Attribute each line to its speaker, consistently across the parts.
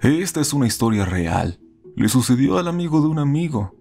Speaker 1: Esta es una historia real. Le sucedió al amigo de un amigo.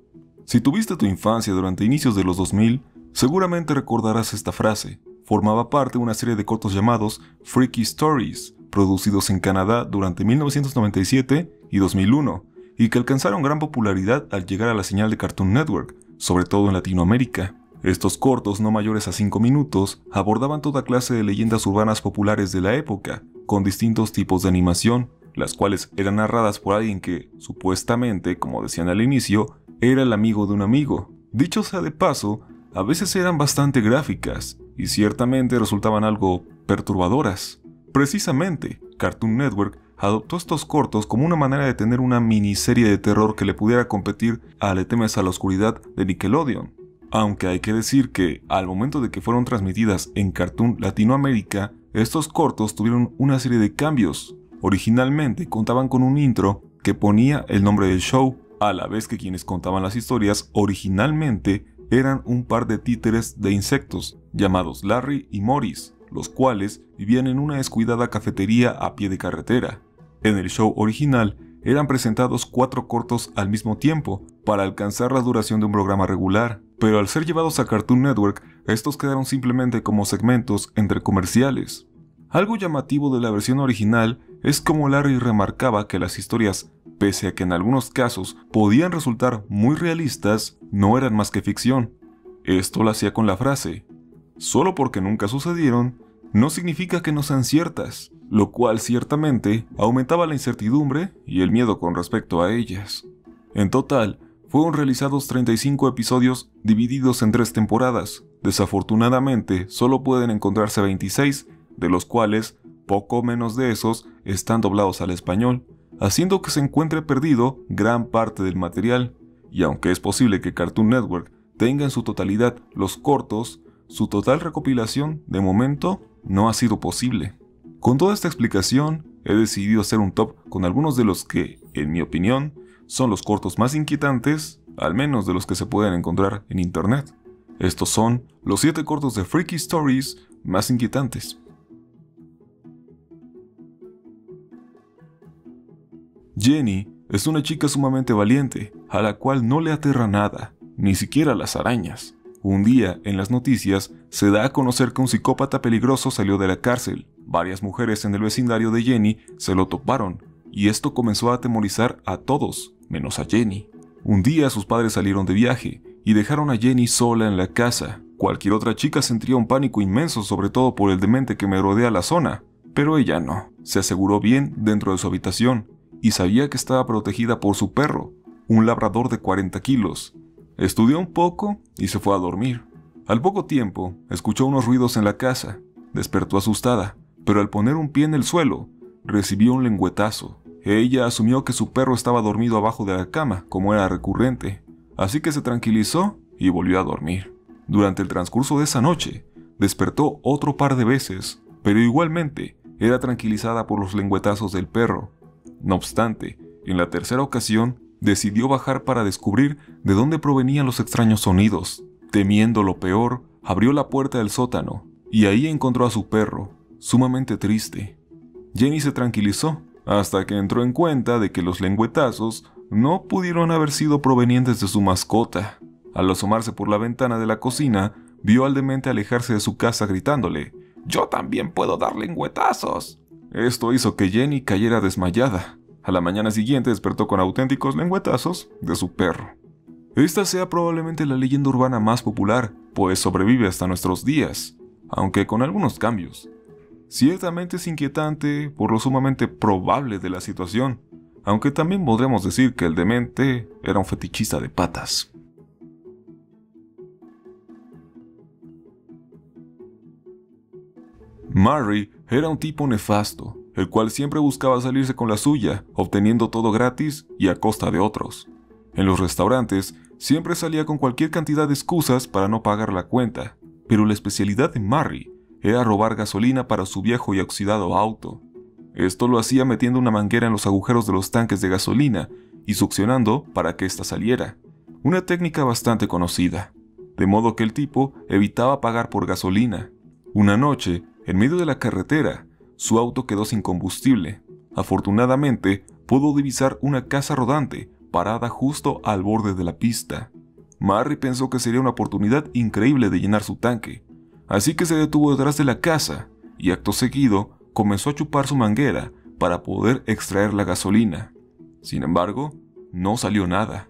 Speaker 1: Si tuviste tu infancia durante inicios de los 2000, seguramente recordarás esta frase. Formaba parte de una serie de cortos llamados Freaky Stories, producidos en Canadá durante 1997 y 2001, y que alcanzaron gran popularidad al llegar a la señal de Cartoon Network, sobre todo en Latinoamérica. Estos cortos, no mayores a 5 minutos, abordaban toda clase de leyendas urbanas populares de la época, con distintos tipos de animación, las cuales eran narradas por alguien que, supuestamente, como decían al inicio, era el amigo de un amigo. Dicho sea de paso, a veces eran bastante gráficas, y ciertamente resultaban algo perturbadoras. Precisamente, Cartoon Network adoptó estos cortos como una manera de tener una miniserie de terror que le pudiera competir a Le temes a la oscuridad de Nickelodeon. Aunque hay que decir que, al momento de que fueron transmitidas en Cartoon Latinoamérica, estos cortos tuvieron una serie de cambios. Originalmente contaban con un intro que ponía el nombre del show, a la vez que quienes contaban las historias originalmente eran un par de títeres de insectos llamados Larry y Morris, los cuales vivían en una descuidada cafetería a pie de carretera. En el show original eran presentados 4 cortos al mismo tiempo para alcanzar la duración de un programa regular, pero al ser llevados a Cartoon Network, estos quedaron simplemente como segmentos entre comerciales. Algo llamativo de la versión original es como Larry remarcaba que las historias, pese a que en algunos casos podían resultar muy realistas, no eran más que ficción. Esto lo hacía con la frase: solo porque nunca sucedieron, no significa que no sean ciertas, lo cual ciertamente aumentaba la incertidumbre y el miedo con respecto a ellas. En total, fueron realizados 35 episodios divididos en 3 temporadas. Desafortunadamente, solo pueden encontrarse 26, de los cuales poco menos de esos están doblados al español, haciendo que se encuentre perdido gran parte del material. Y aunque es posible que Cartoon Network tenga en su totalidad los cortos, su total recopilación, de momento, no ha sido posible. Con toda esta explicación, he decidido hacer un top con algunos de los que, en mi opinión, son los cortos más inquietantes, al menos de los que se pueden encontrar en internet. Estos son los 7 cortos de Freaky Stories más inquietantes. Jenny es una chica sumamente valiente, a la cual no le aterra nada, ni siquiera las arañas. Un día, en las noticias, se da a conocer que un psicópata peligroso salió de la cárcel. Varias mujeres en el vecindario de Jenny se lo toparon, y esto comenzó a atemorizar a todos, menos a Jenny. Un día sus padres salieron de viaje, y dejaron a Jenny sola en la casa. Cualquier otra chica sentiría un pánico inmenso, sobre todo por el demente que merodea la zona, pero ella no. Se aseguró bien dentro de su habitación, y sabía que estaba protegida por su perro, un labrador de 40 kilos. Estudió un poco y se fue a dormir. Al poco tiempo, escuchó unos ruidos en la casa. Despertó asustada, pero al poner un pie en el suelo, recibió un lengüetazo. Ella asumió que su perro estaba dormido abajo de la cama, como era recurrente, así que se tranquilizó y volvió a dormir. Durante el transcurso de esa noche, despertó otro par de veces, pero igualmente era tranquilizada por los lengüetazos del perro. No obstante, en la tercera ocasión, decidió bajar para descubrir de dónde provenían los extraños sonidos. Temiendo lo peor, abrió la puerta del sótano, y ahí encontró a su perro, sumamente triste. Jenny se tranquilizó, hasta que entró en cuenta de que los lengüetazos no pudieron haber sido provenientes de su mascota. Al asomarse por la ventana de la cocina, vio al demente alejarse de su casa gritándole: «¡Yo también puedo dar lengüetazos!». Esto hizo que Jenny cayera desmayada. A la mañana siguiente despertó con auténticos lengüetazos de su perro. Esta sea probablemente la leyenda urbana más popular, pues sobrevive hasta nuestros días, aunque con algunos cambios. Ciertamente es inquietante por lo sumamente probable de la situación, aunque también podríamos decir que el demente era un fetichista de patas. Murray era un tipo nefasto, el cual siempre buscaba salirse con la suya, obteniendo todo gratis y a costa de otros. En los restaurantes, siempre salía con cualquier cantidad de excusas para no pagar la cuenta, pero la especialidad de Murray era robar gasolina para su viejo y oxidado auto. Esto lo hacía metiendo una manguera en los agujeros de los tanques de gasolina y succionando para que ésta saliera, una técnica bastante conocida, de modo que el tipo evitaba pagar por gasolina. Una noche, en medio de la carretera, su auto quedó sin combustible. Afortunadamente, pudo divisar una casa rodante parada justo al borde de la pista. Mary pensó que sería una oportunidad increíble de llenar su tanque, así que se detuvo detrás de la casa y acto seguido comenzó a chupar su manguera para poder extraer la gasolina. Sin embargo, no salió nada.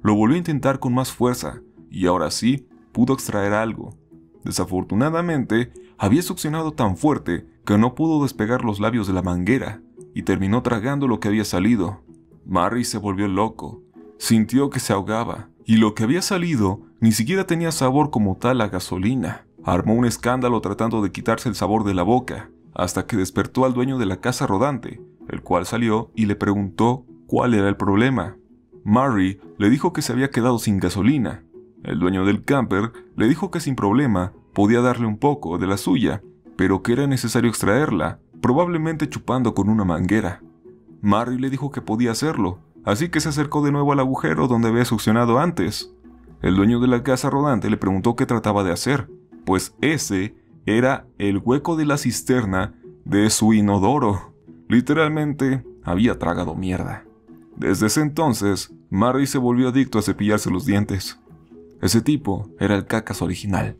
Speaker 1: Lo volvió a intentar con más fuerza y ahora sí pudo extraer algo. Desafortunadamente, había succionado tan fuerte que no pudo despegar los labios de la manguera y terminó tragando lo que había salido. Mary se volvió loco, sintió que se ahogaba y lo que había salido ni siquiera tenía sabor como tal a gasolina. Armó un escándalo tratando de quitarse el sabor de la boca, hasta que despertó al dueño de la casa rodante, el cual salió y le preguntó cuál era el problema. Mary le dijo que se había quedado sin gasolina. El dueño del camper le dijo que sin problema podía darle un poco de la suya, pero que era necesario extraerla, probablemente chupando con una manguera. Mary le dijo que podía hacerlo, así que se acercó de nuevo al agujero donde había succionado antes. El dueño de la casa rodante le preguntó qué trataba de hacer, pues ese era el hueco de la cisterna de su inodoro. Literalmente había tragado mierda. Desde ese entonces, Mary se volvió adicto a cepillarse los dientes. Ese tipo era el Cacas original.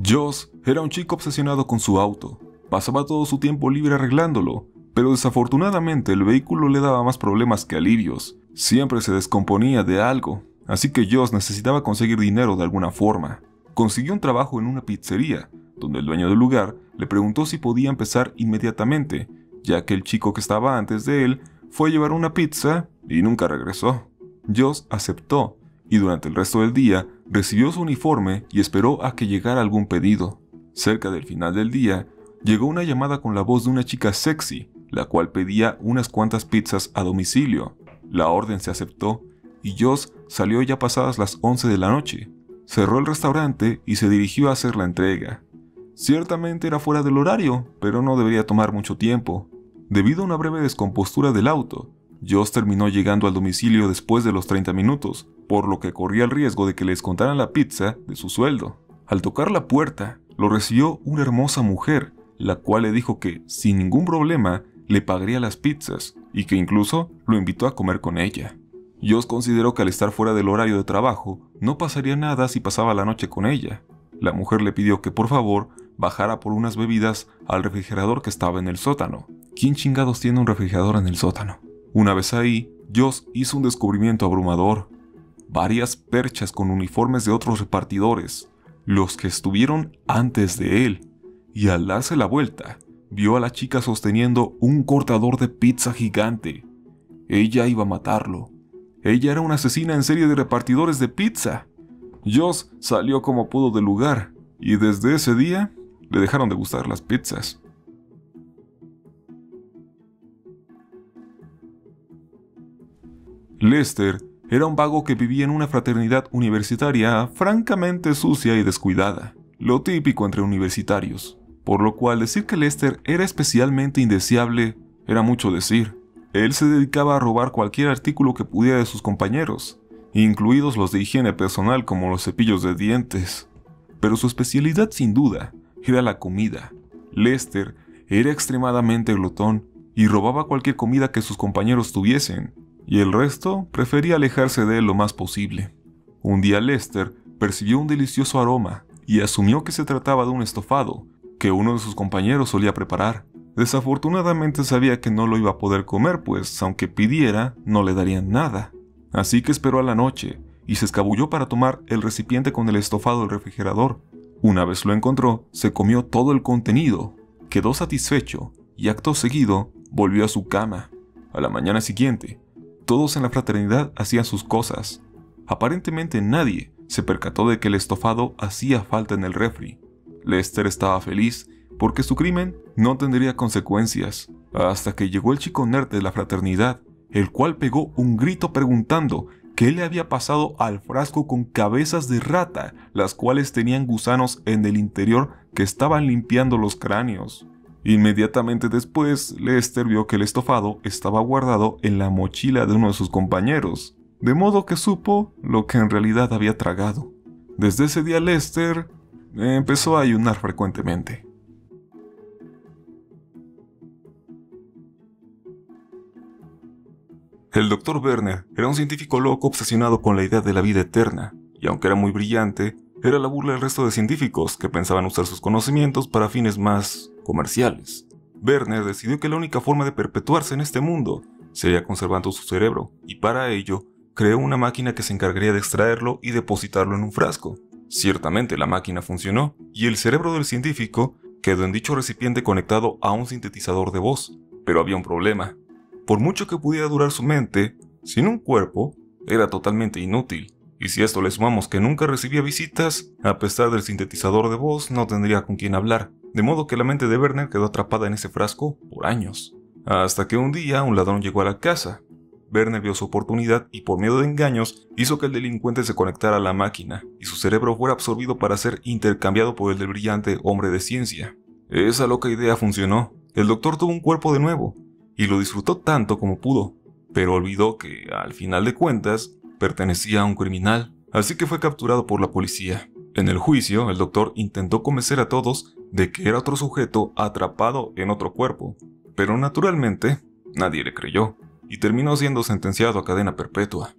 Speaker 1: Joss era un chico obsesionado con su auto. Pasaba todo su tiempo libre arreglándolo, pero desafortunadamente el vehículo le daba más problemas que alivios. Siempre se descomponía de algo, así que Joss necesitaba conseguir dinero de alguna forma. Consiguió un trabajo en una pizzería, donde el dueño del lugar le preguntó si podía empezar inmediatamente, ya que el chico que estaba antes de él fue a llevar una pizza y nunca regresó. Joss aceptó, y durante el resto del día recibió su uniforme y esperó a que llegara algún pedido. Cerca del final del día, llegó una llamada con la voz de una chica sexy, la cual pedía unas cuantas pizzas a domicilio. La orden se aceptó, y Joss salió ya pasadas las 11 de la noche. Cerró el restaurante y se dirigió a hacer la entrega. Ciertamente era fuera del horario, pero no debería tomar mucho tiempo. Debido a una breve descompostura del auto, Joss terminó llegando al domicilio después de los 30 minutos, por lo que corría el riesgo de que le descontaran la pizza de su sueldo. Al tocar la puerta, lo recibió una hermosa mujer, la cual le dijo que, sin ningún problema, le pagaría las pizzas y que incluso lo invitó a comer con ella. Joss consideró que al estar fuera del horario de trabajo, no pasaría nada si pasaba la noche con ella. La mujer le pidió que por favor bajara por unas bebidas al refrigerador que estaba en el sótano. ¿Quién chingados tiene un refrigerador en el sótano? Una vez ahí, Joss hizo un descubrimiento abrumador. Varias perchas con uniformes de otros repartidores, los que estuvieron antes de él, y al darse la vuelta, vio a la chica sosteniendo un cortador de pizza gigante. Ella iba a matarlo. Ella era una asesina en serie de repartidores de pizza. Joss salió como pudo del lugar, y desde ese día le dejaron de gustar las pizzas. Lester era un vago que vivía en una fraternidad universitaria francamente sucia y descuidada, lo típico entre universitarios, por lo cual decir que Lester era especialmente indeseable era mucho decir. Él se dedicaba a robar cualquier artículo que pudiera de sus compañeros, incluidos los de higiene personal como los cepillos de dientes. Pero su especialidad sin duda era la comida. Lester era extremadamente glotón y robaba cualquier comida que sus compañeros tuviesen, y el resto prefería alejarse de él lo más posible. Un día Lester percibió un delicioso aroma y asumió que se trataba de un estofado que uno de sus compañeros solía preparar. Desafortunadamente sabía que no lo iba a poder comer, pues aunque pidiera, no le darían nada. Así que esperó a la noche y se escabulló para tomar el recipiente con el estofado del refrigerador. Una vez lo encontró, se comió todo el contenido, quedó satisfecho y acto seguido volvió a su cama. A la mañana siguiente, todos en la fraternidad hacían sus cosas. Aparentemente nadie se percató de que el estofado hacía falta en el refri. Lester estaba feliz porque su crimen no tendría consecuencias, hasta que llegó el chico nerd de la fraternidad, el cual pegó un grito preguntando qué le había pasado al frasco con cabezas de rata, las cuales tenían gusanos en el interior que estaban limpiando los cráneos. Inmediatamente después, Lester vio que el estofado estaba guardado en la mochila de uno de sus compañeros, de modo que supo lo que en realidad había tragado. Desde ese día Lester empezó a ayunar frecuentemente. El Dr. Werner era un científico loco obsesionado con la idea de la vida eterna, y aunque era muy brillante, era la burla del resto de científicos que pensaban usar sus conocimientos para fines más comerciales. Werner decidió que la única forma de perpetuarse en este mundo sería conservando su cerebro, y para ello creó una máquina que se encargaría de extraerlo y depositarlo en un frasco. Ciertamente la máquina funcionó, y el cerebro del científico quedó en dicho recipiente conectado a un sintetizador de voz. Pero había un problema. Por mucho que pudiera durar su mente, sin un cuerpo, era totalmente inútil. Y si a esto le sumamos que nunca recibía visitas, a pesar del sintetizador de voz no tendría con quién hablar. De modo que la mente de Werner quedó atrapada en ese frasco por años. Hasta que un día un ladrón llegó a la casa. Werner vio su oportunidad y por miedo de engaños hizo que el delincuente se conectara a la máquina y su cerebro fuera absorbido para ser intercambiado por el del brillante hombre de ciencia. Esa loca idea funcionó. El doctor tuvo un cuerpo de nuevo y lo disfrutó tanto como pudo, pero olvidó que, al final de cuentas, pertenecía a un criminal, así que fue capturado por la policía. En el juicio, el doctor intentó convencer a todos de que era otro sujeto atrapado en otro cuerpo, pero naturalmente nadie le creyó y terminó siendo sentenciado a cadena perpetua.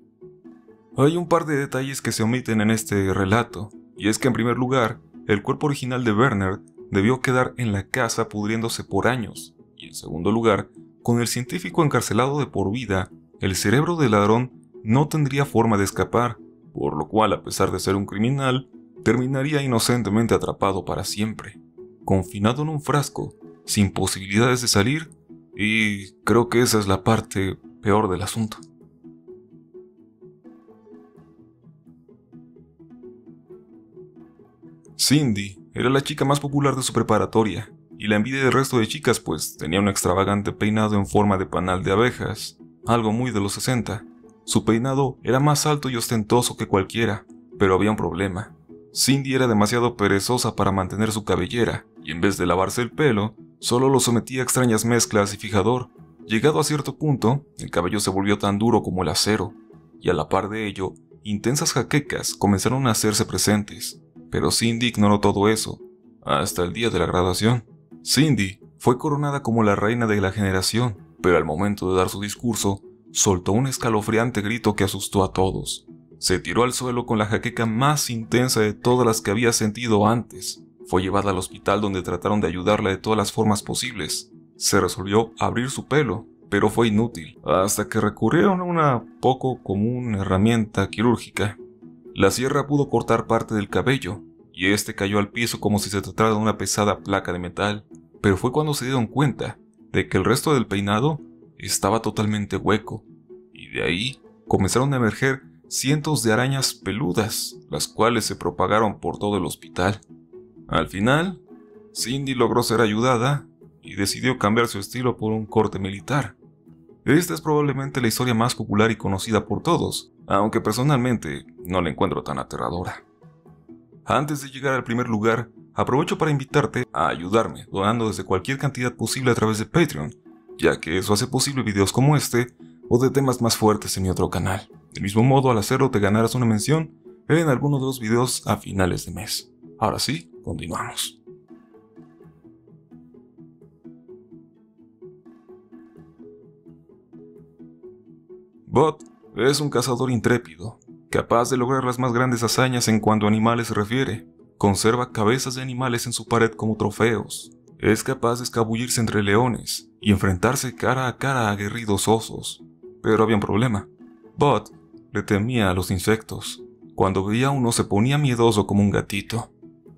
Speaker 1: Hay un par de detalles que se omiten en este relato, y es que en primer lugar, el cuerpo original de Werner debió quedar en la casa pudriéndose por años, y en segundo lugar, con el científico encarcelado de por vida, el cerebro del ladrón no tendría forma de escapar, por lo cual, a pesar de ser un criminal, terminaría inocentemente atrapado para siempre, confinado en un frasco, sin posibilidades de salir, y creo que esa es la parte peor del asunto. Cindy era la chica más popular de su preparatoria, y la envidia del resto de chicas pues tenía un extravagante peinado en forma de panal de abejas, algo muy de los 60. Su peinado era más alto y ostentoso que cualquiera, pero había un problema. Cindy era demasiado perezosa para mantener su cabellera, y en vez de lavarse el pelo, solo lo sometía a extrañas mezclas y fijador. Llegado a cierto punto, el cabello se volvió tan duro como el acero, y a la par de ello, intensas jaquecas comenzaron a hacerse presentes. Pero Cindy ignoró todo eso, hasta el día de la graduación. Cindy fue coronada como la reina de la generación, pero al momento de dar su discurso, soltó un escalofriante grito que asustó a todos. Se tiró al suelo con la jaqueca más intensa de todas las que había sentido antes. Fue llevada al hospital donde trataron de ayudarla de todas las formas posibles. Se resolvió abrir su pelo, pero fue inútil, hasta que recurrieron a una poco común herramienta quirúrgica. La sierra pudo cortar parte del cabello, y este cayó al piso como si se tratara de una pesada placa de metal, pero fue cuando se dieron cuenta de que el resto del peinado estaba totalmente hueco, y de ahí comenzaron a emerger cientos de arañas peludas, las cuales se propagaron por todo el hospital. Al final, Cindy logró ser ayudada y decidió cambiar su estilo por un corte militar. Esta es probablemente la historia más popular y conocida por todos, aunque personalmente no la encuentro tan aterradora. Antes de llegar al primer lugar, aprovecho para invitarte a ayudarme donando desde cualquier cantidad posible a través de Patreon, ya que eso hace posible videos como este o de temas más fuertes en mi otro canal. Del mismo modo, al hacerlo te ganarás una mención en alguno de los videos a finales de mes. Ahora sí, continuamos. Bud es un cazador intrépido, capaz de lograr las más grandes hazañas en cuanto a animales se refiere. Conserva cabezas de animales en su pared como trofeos. Es capaz de escabullirse entre leones y enfrentarse cara a cara a aguerridos osos. Pero había un problema. Bud le temía a los insectos. Cuando veía a uno se ponía miedoso como un gatito.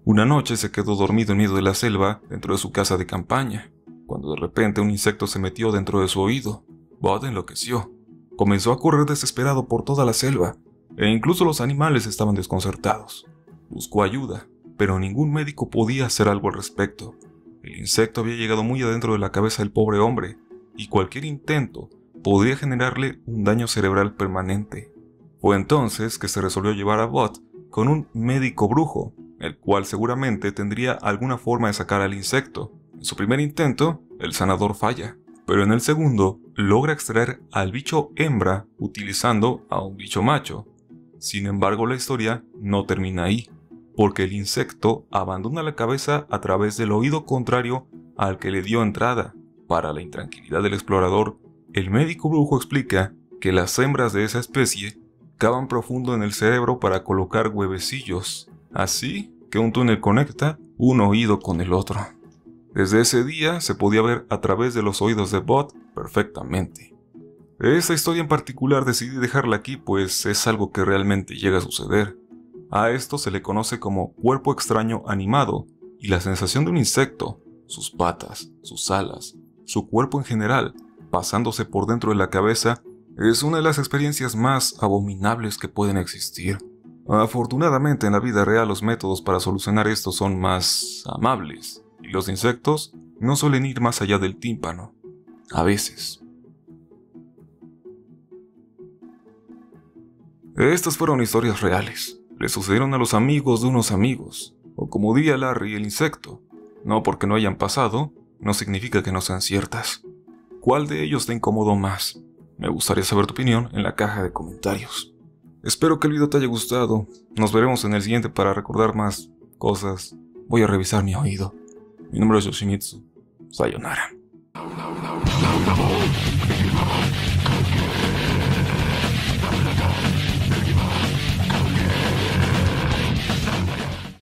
Speaker 1: Una noche se quedó dormido en medio de la selva dentro de su casa de campaña, cuando de repente un insecto se metió dentro de su oído. Bud enloqueció. Comenzó a correr desesperado por toda la selva, e incluso los animales estaban desconcertados. Buscó ayuda, pero ningún médico podía hacer algo al respecto. El insecto había llegado muy adentro de la cabeza del pobre hombre, y cualquier intento podría generarle un daño cerebral permanente. Fue entonces que se resolvió llevar a Bud con un médico brujo, el cual seguramente tendría alguna forma de sacar al insecto. En su primer intento, el sanador falla, pero en el segundo logra extraer al bicho hembra utilizando a un bicho macho. Sin embargo, la historia no termina ahí, porque el insecto abandona la cabeza a través del oído contrario al que le dio entrada. Para la intranquilidad del explorador, el médico brujo explica que las hembras de esa especie cavan profundo en el cerebro para colocar huevecillos, así que un túnel conecta un oído con el otro. Desde ese día se podía ver a través de los oídos de Bud perfectamente. Esta historia en particular decidí dejarla aquí, pues es algo que realmente llega a suceder. A esto se le conoce como cuerpo extraño animado, y la sensación de un insecto, sus patas, sus alas, su cuerpo en general, pasándose por dentro de la cabeza, es una de las experiencias más abominables que pueden existir. Afortunadamente en la vida real los métodos para solucionar esto son más amables, y los insectos no suelen ir más allá del tímpano. A veces. Estas fueron historias reales. Le sucedieron a los amigos de unos amigos, o como diría Larry, el insecto. No porque no hayan pasado, no significa que no sean ciertas. ¿Cuál de ellos te incomodó más? Me gustaría saber tu opinión en la caja de comentarios. Espero que el video te haya gustado. Nos veremos en el siguiente para recordar más cosas. Voy a revisar mi oído. Mi nombre es Yoshimitsu. Sayonara.